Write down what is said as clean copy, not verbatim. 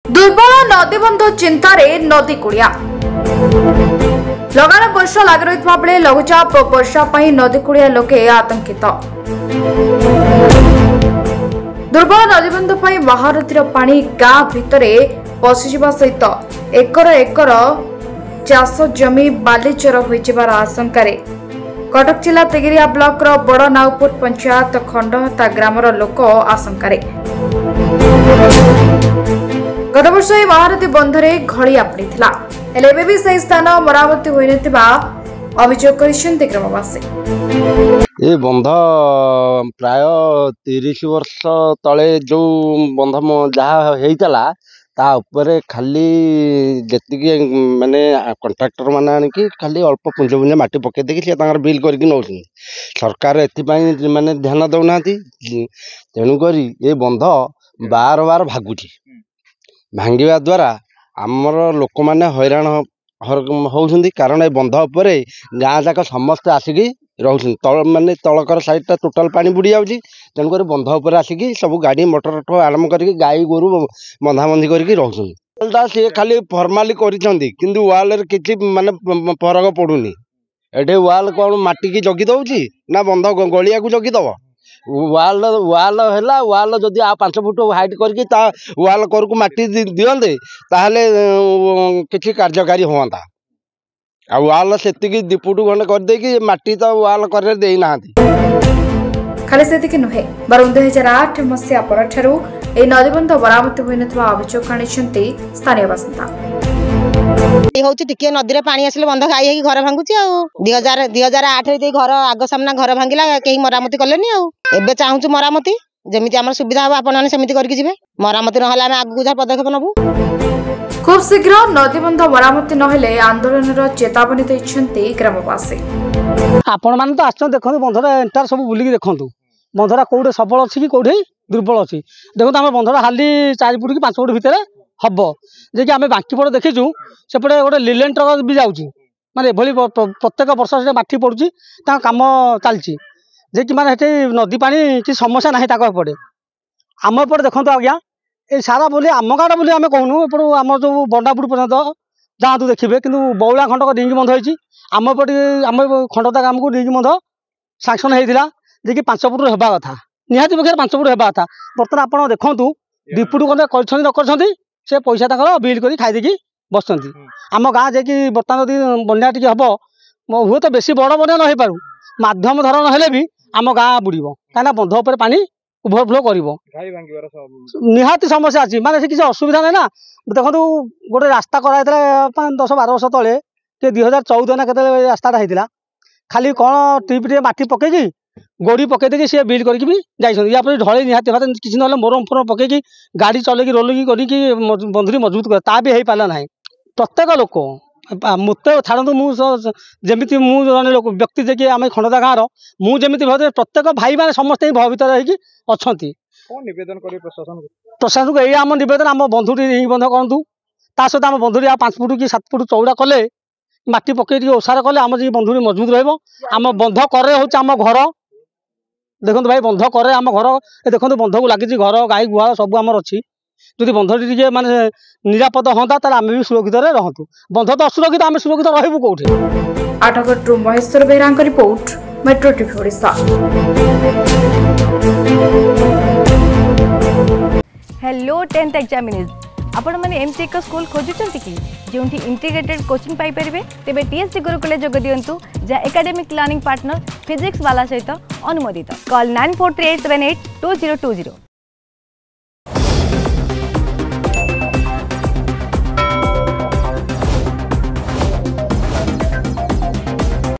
दुर्बल नदीबंध चिंतार नदी कूड़िया लगाण वर्षा लग रही बेले लघुचाप वर्षा नदी कूड़िया लोके आतंकित। दुर्बल नदीबंध महारथीर पानी गाँ भितर पशिजा सहित एकर एकर चाष जमी बालीचर होइबार आशंकार कटक जिला तेगिरिया ब्लॉक बड़ नाउपुर पंचायत खंडहता ग्रामर लोक आशंकार। गत वर्ष महारथी बंधरे घड़िया पड़ा हेले भी सही स्थान मरामती होने अभियोग कर ग्रामवासी। ये बंध प्राय 30 वर्ष तले जो बंध जहाँ होता ता उपरे खाली जी माने कंट्राक्टर माने आनिकी खाली अल्प पुंज पुंज माटी पकई देखिए बिल करके नौ सरकार एपाई माने ध्यान दौना तेणुक ये बंध बार बार भागुची भांगा द्वारा आमर लोक मैंने हैरान होउछंती कारण ये बंध उपरे गाँ जाक समस्ते आसिकी रोचे तल माने तलकर साइडटा टोटाल पानी बुड़ी जाऊँगी तेणुक बंध उपर आसिकी सब गाड़ी मोटर ठू आरम्भ करके गाई गोरु बंधाबंधी करके रोचे सी खाली फर्माली कर वाल किसी माने फरक पड़ूनी एटे वाल कौन माटी की जगी दौची ना बंध गलिया को जगीदब वाल वाल है वाल जदि आ 5 फुट हाइट करके वाल करके माटी दियंते ताहले किसी कार्यकारी हुआ आ वाल से 2 फुट खंड करदे माटी तो वाल कर देना खाली से नुहे बर 2008 मसीहा पर नदीबंध बरामती होता अभियोग आनी स्थानीय बासिंदा। टिके नदी पानी आसिले बंध खाई घर भांगुची 2008 घर आग सामना घर भांगिला कहीं मरामती कलेनी एबे चाहूँ मरामती जमी आम सुविधा हम आपने सेमती करके मरामती ना आगे जहाँ पदक्षेप नबू। खूब शीघ्र नदीबंध मरामती नहेले आंदोलन चेतावनी देते ग्रामवासी। आपण मैंने तो आस देखते बंधटा एंटार सब बुलिकी देखूँ बंधटा कौटे सबल अच्छी कि कौटे दुर्बल अच्छी देखो आम बंधटा हाली 4 फुट कि 5 फुट भितर हम जे आम बांकीपट देखीचु सेपटे गोटे लिलेन ट्रक भी जाऊँगी माने एभली प्रत्येक वर्ष से माटी पड़ुची काम चलती जे कि माने नदी पानी कि समस्या ना एपटे आम एपटे देखो आज्ञा ये सारा बोली आम गाँव बोली आम कहूँ एपट आम जो बंडापुर पर्यटन जातु देखिए कि बौला खंडक डिंगी बंध होती आम एपटे आम खंडता ग्राम को डिंगी बंध सांक्शन होता जे कि 5 फुट होगा कथा निहाती पक्षे 5 फुट होगा कथा बर्तमान आप देखूँ 2 फुट कर न कर से पैसा तक बिल कर खाईदी बस आम गाँ जे कि बर्तमान यदि बन्या टी हम हुए तो बेसी बड़ बन्या न पारू मध्यम धरण हेले भी आम गाँ बुड़ कहीं बंध उपर पानी ओभरफ्लो कर निहाती समस्या अच्छी माने किसी असुविधा नहीं ना देखो गोटे रास्ता कराई 10-12 वर्ष तले 2014 ना के रास्ता होता खाली कौन टीप माटी पकईकी गोड़ी पकईदे सी बिल करके भी जापर ढले निहाती भात किसी ना मोरम फोरम पकईकी गाड़ी चलैकी रोलिंग करके बंधुरी मजबूत कर ता भी हो पारा ना प्रत्येक लोक मत छाड़ू मुझे जन लोक व्यक्ति जे कि आम खंडता गाँव मुझे प्रत्येक भाई मैंने समस्त भयभीत अच्छा प्रशासन को यही आम नवेदन आम बंधुटी बंध करूँ ता सहित आम बंधुटी 5 फुट कि 7 फुट चौड़ा कले माटी पकई ओसार कले आम जी बंधुटी मजबूत रम बंध करे हूँ आम घर देखो भाई बंध करे आम घर देखो बंध को लगी घर गाई गुहाल सब आम अच्छी जदि बंधटी टे माने निरापद हाँ ताल आम भी सुरक्षित रहतु बंध तो असुरक्षित आम सुरक्षित रहबू कौटे। Athagarh Maheswar Behera report metro TV Odisha. Hello 10th examinees आपण मैंने एमती एक स्कूल खोजुचंती कि जोंठी इंटीग्रेटेड कोचिंग पाई परिबे तेबे टीएससी गुरुकुले जोग दियंतु जा एकेडमिक लर्निंग पार्टनर फिजिक्स वाला सहित अनुमोदित कॉल 9438782020।